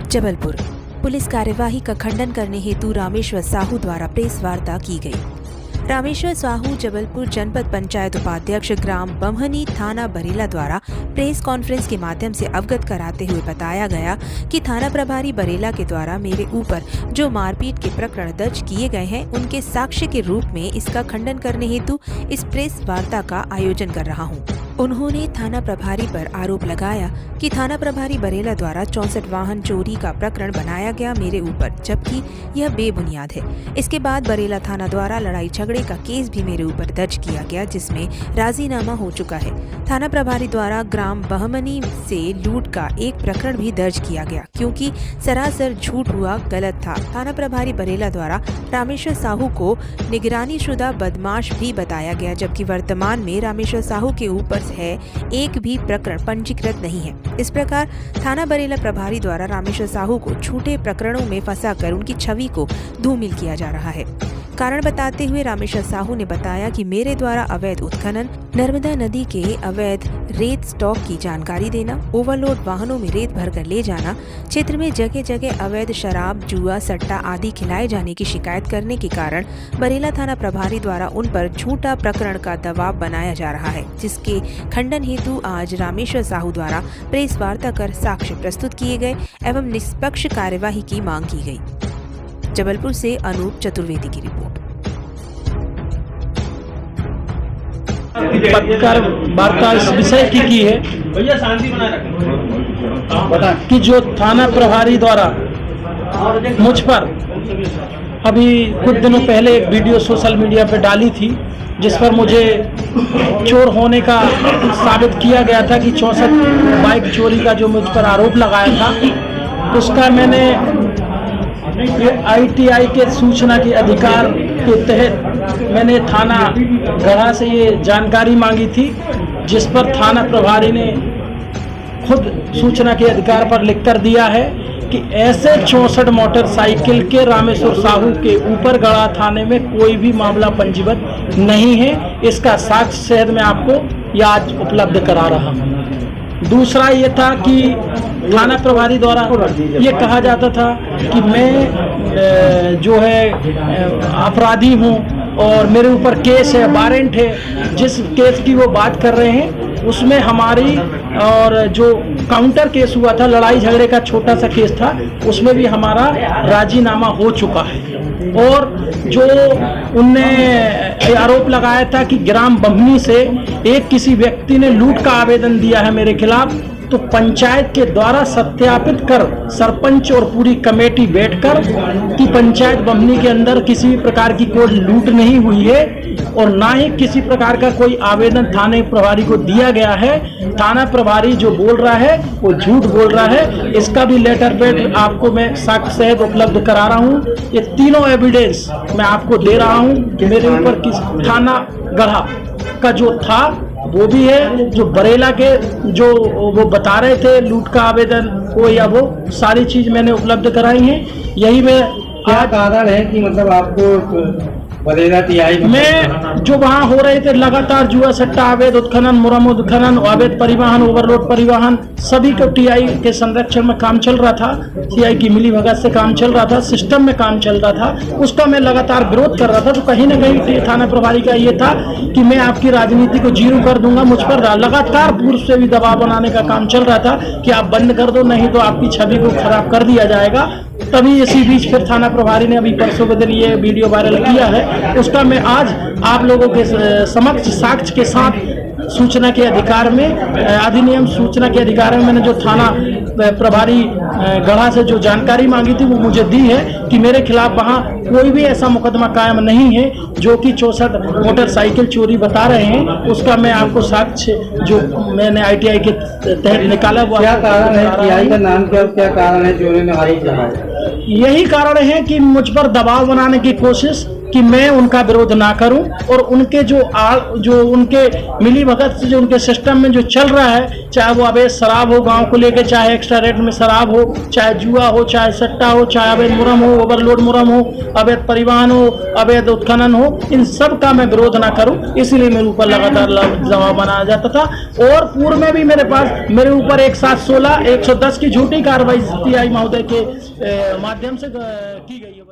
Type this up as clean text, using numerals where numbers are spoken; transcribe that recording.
Jabalpur police कार्यवाही का खंडन करने हेतु रामेश्वर साहू द्वारा प्रेस वार्ता की गई। रामेश्वर साहू जबलपुर जनपद पंचायत उपाध्यक्ष ग्राम बम्हनी थाना बरेला द्वारा प्रेस कॉन्फ्रेंस के माध्यम से अवगत कराते हुए बताया गया कि थाना प्रभारी बरेला के द्वारा मेरे ऊपर जो मारपीट के प्रकरण दर्ज किए गए हैं उनके साक्ष्य के रूप में इसका खंडन करने हेतु इस प्रेस वार्ता का आयोजन कर रहा हूं। उन्होंने थाना प्रभारी पर आरोप लगाया कि थाना प्रभारी बरेला द्वारा 64 वाहन चोरी का प्रकरण बनाया गया मेरे ऊपर, जबकि यह बेबुनियाद है। इसके बाद बरेला थाना द्वारा लड़ाई झगड़े का केस भी मेरे ऊपर दर्ज किया गया, जिसमें राजीनामा हो चुका है। थाना प्रभारी द्वारा ग्राम बहमनी से लूट का एक प्रकरण भी दर्ज किया गया, क्योंकि सरासर झूठ हुआ, गलत था। थाना प्रभारी बरेला द्वारा रामेश्वर साहू को निगरानी शुदा बदमाश भी बताया गया, जबकि वर्तमान में रामेश्वर साहू के ऊपर है एक भी प्रकरण पंजीकृत नहीं है। इस प्रकार थाना बरेला प्रभारी द्वारा रामेश्वर साहू को झूठे प्रकरणों में फंसाकर उनकी छवि को धूमिल किया जा रहा है। कारण बताते हुए रामेश्वर साहू ने बताया कि मेरे द्वारा अवैध उत्खनन, नर्मदा नदी के अवैध रेत स्टॉक की जानकारी देना, ओवरलोड वाहनों में रेत भरकर ले जाना, क्षेत्र में जगह जगह अवैध शराब, जुआ, सट्टा आदि खिलाए जाने की शिकायत करने के कारण बरेला थाना प्रभारी द्वारा उन पर झूठा प्रकरण का दबाव बनाया जा रहा है, जिसके खंडन हेतु आज रामेश्वर साहू द्वारा प्रेस वार्ता कर साक्ष्य प्रस्तुत किए गए एवं निष्पक्ष कार्यवाही की मांग की गई। जबलपुर से अनूप चतुर्वेदी की रिपोर्ट। पत्रकार वार्ता इस विषय की है कि जो थाना प्रभारी द्वारा मुझ पर अभी कुछ दिनों पहले एक वीडियो सोशल मीडिया पे डाली थी, जिस पर मुझे चोर होने का साबित किया गया था कि 64 बाइक चोरी का जो मुझ पर आरोप लगाया था, उसका मैंने ITI के सूचना के अधिकार के तहत मैंने थाना गढ़ा से ये जानकारी मांगी थी, जिस पर थाना प्रभारी ने खुद सूचना के अधिकार पर लिखकर दिया है कि ऐसे 64 मोटरसाइकिल के रामेश्वर साहू के ऊपर गढ़ा थाने में कोई भी मामला पंजीबद्ध नहीं है। इसका साक्ष्य सहित मैं आपको आज उपलब्ध करा रहा हूँ। दूसरा ये था कि थाना प्रभारी द्वारा ये कहा जाता था कि मैं जो है अपराधी हूँ और मेरे ऊपर केस है, वारंट है। जिस केस की वो बात कर रहे हैं उसमें हमारी और जो काउंटर केस हुआ था, लड़ाई झगड़े का छोटा सा केस था, उसमें भी हमारा राजीनामा हो चुका है। और जो उनने आरोप लगाया था कि ग्राम बम्हनी से एक किसी व्यक्ति ने लूट का आवेदन दिया है मेरे खिलाफ, तो पंचायत के द्वारा सत्यापित कर सरपंच और पूरी कमेटी बैठकर कि पंचायत बम्हनी के अंदर किसी भी प्रकार की कोई लूट नहीं हुई है और ना ही किसी प्रकार का कोई आवेदन थाने प्रभारी को दिया गया है। थाना प्रभारी जो बोल रहा है वो झूठ बोल रहा है। इसका भी लेटर पैड आपको मैं साक्ष्य सहित उपलब्ध करा रहा हूँ। ये तीनों एविडेंस मैं आपको दे रहा हूँ कि मेरे ऊपर किस थाना गढ़ा का जो था वो भी है, जो बरेला के जो वो बता रहे थे लूट का आवेदन को, या वो सारी चीज मैंने उपलब्ध कराई है। यही मैं क्या कारण है कि मतलब आपको बरेला TI में जो वहाँ हो रहे थे लगातार जुआ, सट्टा, अवैध उत्खनन, मुरम्मत उत्खनन, अवैध परिवहन, ओवरलोड परिवहन, सभी को TI के संरक्षण में काम चल रहा था, TI की मिली भगत से काम चल रहा था, सिस्टम में काम चल रहा था, उसका मैं लगातार विरोध कर रहा था। तो कहीं ना कहीं थाना प्रभारी का ये था कि मैं आपकी राजनीति को जीरो कर दूंगा। मुझ पर लगातार पूर्व से भी दबाव बनाने का काम चल रहा था कि आप बंद कर दो, नहीं तो आपकी छवि को खराब कर दिया जाएगा। तभी इसी बीच फिर थाना प्रभारी ने अभी परसों के दिन ये वीडियो वायरल किया है, उसका मैं आज आप लोगों के समक्ष साक्ष्य के साथ सूचना के अधिकार में, अधिनियम सूचना के अधिकार में मैंने जो थाना प्रभारी गढ़ा से जो जानकारी मांगी थी वो मुझे दी है कि मेरे खिलाफ वहाँ कोई भी ऐसा मुकदमा कायम नहीं है जो कि 64 मोटरसाइकिल चोरी बता रहे हैं। उसका मैं आपको साक्ष्य जो मैंने ITI के तहत निकाला वो क्या कारण है, TI का नाम क्या कारण है जो उन्होंने हमारी? यही कारण है कि मुझ पर दबाव बनाने की कोशिश कि मैं उनका विरोध ना करूं और उनके जो उनके मिली भगत से जो उनके सिस्टम में जो चल रहा है, चाहे वो अवैध शराब हो गांव को लेके, चाहे एक्स्ट्रा रेट में शराब हो, चाहे जुआ हो, चाहे सट्टा हो, चाहे अवैध मुरम हो, ओवरलोड मुरम हो, अवैध परिवहन हो, अवैध उत्खनन हो, इन सब का मैं विरोध ना करूं, इसलिए मेरे ऊपर लगातार दबाव बनाया जाता था। और पूर्व में भी मेरे ऊपर 116, 110 की झूठी कार्रवाई सीआई महोदय के माध्यम से की गई है।